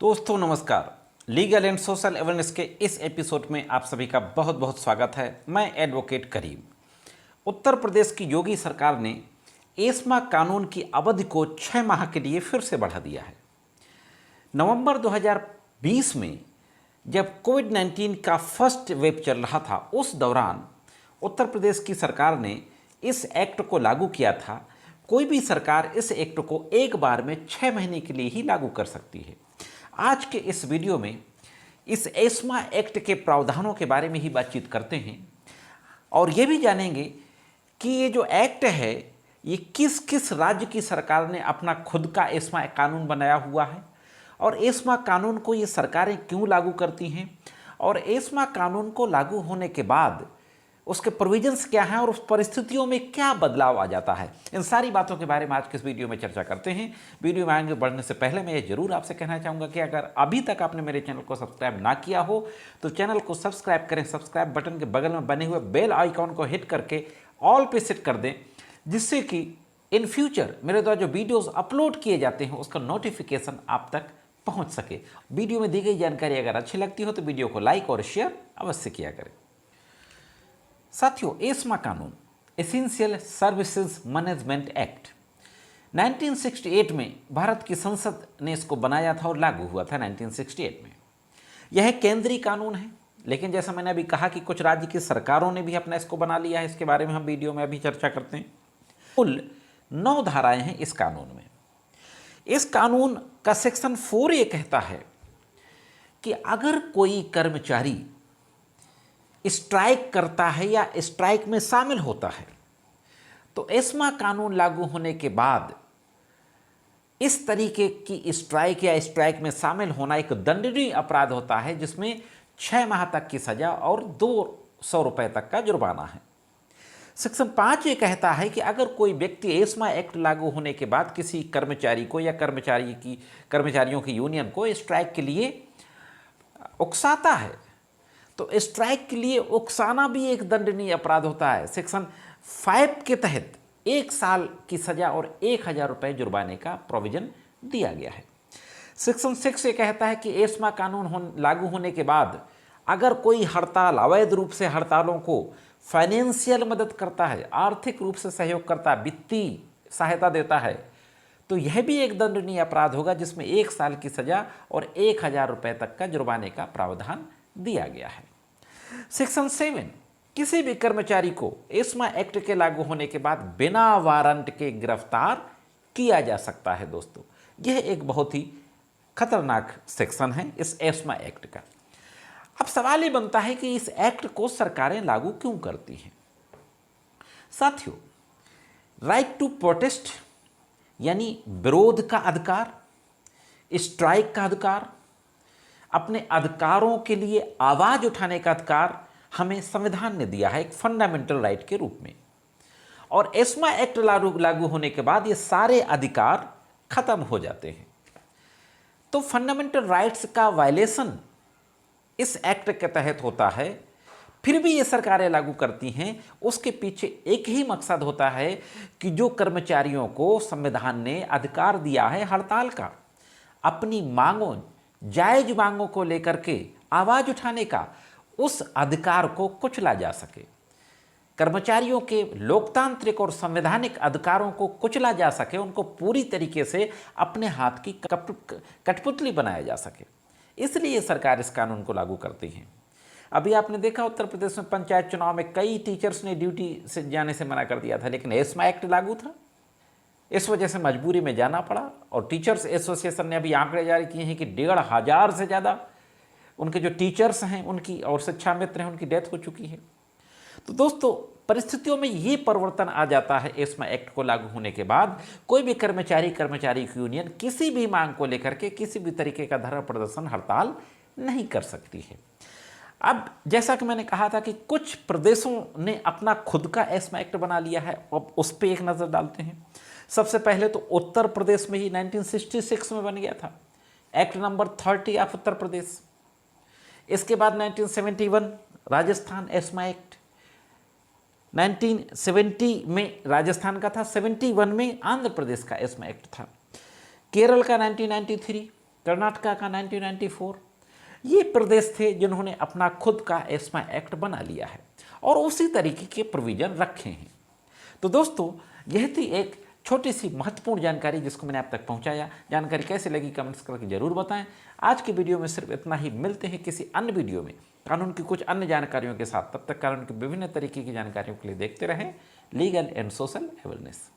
दोस्तों नमस्कार। Legal and social awareness के इस एपिसोड में आप सभी का बहुत बहुत स्वागत है। मैं एडवोकेट करीम। उत्तर प्रदेश की योगी सरकार ने एस्मा कानून की अवधि को 6 माह के लिए फिर से बढ़ा दिया है। नवंबर 2020 में जब कोविड-19 का फर्स्ट वेव चल रहा था, उस दौरान उत्तर प्रदेश की सरकार ने इस एक्ट को लागू किया था। कोई भी सरकार इस एक्ट को एक बार में 6 महीने के लिए ही लागू कर सकती है। आज के इस वीडियो में इस एस्मा एक्ट के प्रावधानों के बारे में ही बातचीत करते हैं और ये भी जानेंगे कि ये जो एक्ट है ये किस किस राज्य की सरकार ने अपना खुद का एस्मा कानून बनाया हुआ है और एस्मा कानून को ये सरकारें क्यों लागू करती हैं और एस्मा कानून को लागू होने के बाद उसके प्रोविजंस क्या हैं और उस परिस्थितियों में क्या बदलाव आ जाता है। इन सारी बातों के बारे में आज के इस वीडियो में चर्चा करते हैं। वीडियो में आगे बढ़ने से पहले मैं ये जरूर आपसे कहना चाहूँगा कि अगर अभी तक आपने मेरे चैनल को सब्सक्राइब ना किया हो तो चैनल को सब्सक्राइब करें। सब्सक्राइब बटन के बगल में बने हुए बेल आइकॉन को हिट करके ऑल पे सेट कर दें, जिससे कि इन फ्यूचर मेरे द्वारा जो वीडियोज़ अपलोड किए जाते हैं उसका नोटिफिकेशन आप तक पहुँच सके। वीडियो में दी गई जानकारी अगर अच्छी लगती हो तो वीडियो को लाइक और शेयर अवश्य किया करें। साथियों, एस्मा कानून एसेंशियल सर्विसेज मैनेजमेंट एक्ट 1968 में भारत की संसद ने इसको बनाया था और लागू हुआ था 1968 में। यह केंद्रीय कानून है, लेकिन जैसा मैंने अभी कहा कि कुछ राज्य की सरकारों ने भी अपना इसको बना लिया है। इसके बारे में हम वीडियो में अभी चर्चा करते हैं। कुल 9 धाराएं हैं इस कानून में। इस कानून का सेक्शन 4 ये कहता है कि अगर कोई कर्मचारी स्ट्राइक करता है या स्ट्राइक में शामिल होता है तो एस्मा कानून लागू होने के बाद इस तरीके की स्ट्राइक या स्ट्राइक में शामिल होना एक दंडनीय अपराध होता है, जिसमें 6 माह तक की सजा और 200 रुपये तक का जुर्माना है। सेक्शन 5 ये कहता है कि अगर कोई व्यक्ति एस्मा एक्ट लागू होने के बाद किसी कर्मचारी को या कर्मचारियों की यूनियन को स्ट्राइक के लिए उकसाता है तो स्ट्राइक के लिए उकसाना भी एक दंडनीय अपराध होता है। सेक्शन 5 के तहत 1 साल की सजा और 1000 रुपये जुर्माने का प्रोविजन दिया गया है। सेक्शन 6 ये कहता है कि एस्मा कानून लागू होने के बाद अगर कोई हड़ताल अवैध रूप से हड़तालों को फाइनेंशियल मदद करता है, आर्थिक रूप से सहयोग करता है, वित्तीय सहायता देता है, तो यह भी एक दंडनीय अपराध होगा, जिसमें 1 साल की सजा और 1000 रुपये तक का जुर्माने का प्रावधान दिया गया है। सेक्शन 7 किसी भी कर्मचारी को एस्मा एक्ट के लागू होने के बाद बिना वारंट के गिरफ्तार किया जा सकता है। दोस्तों, यह एक बहुत ही खतरनाक सेक्शन है इस एस्मा एक्ट का। अब सवाल ये बनता है कि इस एक्ट को सरकारें लागू क्यों करती हैं। साथियों, राइट टू प्रोटेस्ट यानी विरोध का अधिकार, स्ट्राइक का अधिकार, अपने अधिकारों के लिए आवाज उठाने का अधिकार हमें संविधान ने दिया है एक फंडामेंटल राइट के रूप में। और एस्मा एक्ट लागू होने के बाद ये सारे अधिकार खत्म हो जाते हैं। तो फंडामेंटल राइट्स का वायलेशन इस एक्ट के तहत होता है, फिर भी ये सरकारें लागू करती हैं। उसके पीछे एक ही मकसद होता है कि जो कर्मचारियों को संविधान ने अधिकार दिया है हड़ताल का, अपनी मांगों, जायज मांगों को लेकर के आवाज उठाने का, उस अधिकार को कुचला जा सके। कर्मचारियों के लोकतांत्रिक और संवैधानिक अधिकारों को कुचला जा सके, उनको पूरी तरीके से अपने हाथ की कठपुतली बनाया जा सके, इसलिए सरकार इस कानून को लागू करती है। अभी आपने देखा उत्तर प्रदेश में पंचायत चुनाव में कई टीचर्स ने ड्यूटी से जाने से मना कर दिया था, लेकिन एस्मा एक्ट लागू था, इस वजह से मजबूरी में जाना पड़ा। और टीचर्स एसोसिएशन ने अभी आंकड़े जारी किए हैं कि 1500 से ज़्यादा उनके जो टीचर्स हैं उनकी और शिक्षा मित्र हैं उनकी डेथ हो चुकी है। तो दोस्तों, परिस्थितियों में ये परिवर्तन आ जाता है एस्मा एक्ट को लागू होने के बाद। कोई भी कर्मचारी की यूनियन किसी भी मांग को लेकर के किसी भी तरीके का धरना प्रदर्शन हड़ताल नहीं कर सकती है। अब जैसा कि मैंने कहा था कि कुछ प्रदेशों ने अपना खुद का एस्मा एक्ट बना लिया है, अब उस पर एक नज़र डालते हैं। सबसे पहले तो उत्तर प्रदेश में ही 1966 में बन गया था act number 30 of Uttar Pradesh. इसके बाद 1971 राजस्थान एस्मा एक्ट, 1970 में राजस्थान का था, 71 में आंध्र प्रदेश का एस्मा एक्ट था। केरल का 1993, कर्नाटका का 1994। ये प्रदेश थे जिन्होंने अपना खुद का एस्मा एक्ट बना लिया है और उसी तरीके के प्रोविज़न रखे हैं। तो दोस्तों, यह थी एक छोटी सी महत्वपूर्ण जानकारी जिसको मैंने आप तक पहुंचाया। जानकारी कैसे लगी कमेंट्स करके जरूर बताएं। आज की वीडियो में सिर्फ इतना ही। मिलते हैं किसी अन्य वीडियो में कानून की कुछ अन्य जानकारियों के साथ। तब तक कानून की विभिन्न तरीके की जानकारियों के लिए देखते रहें लीगल एंड सोशल अवेयरनेस।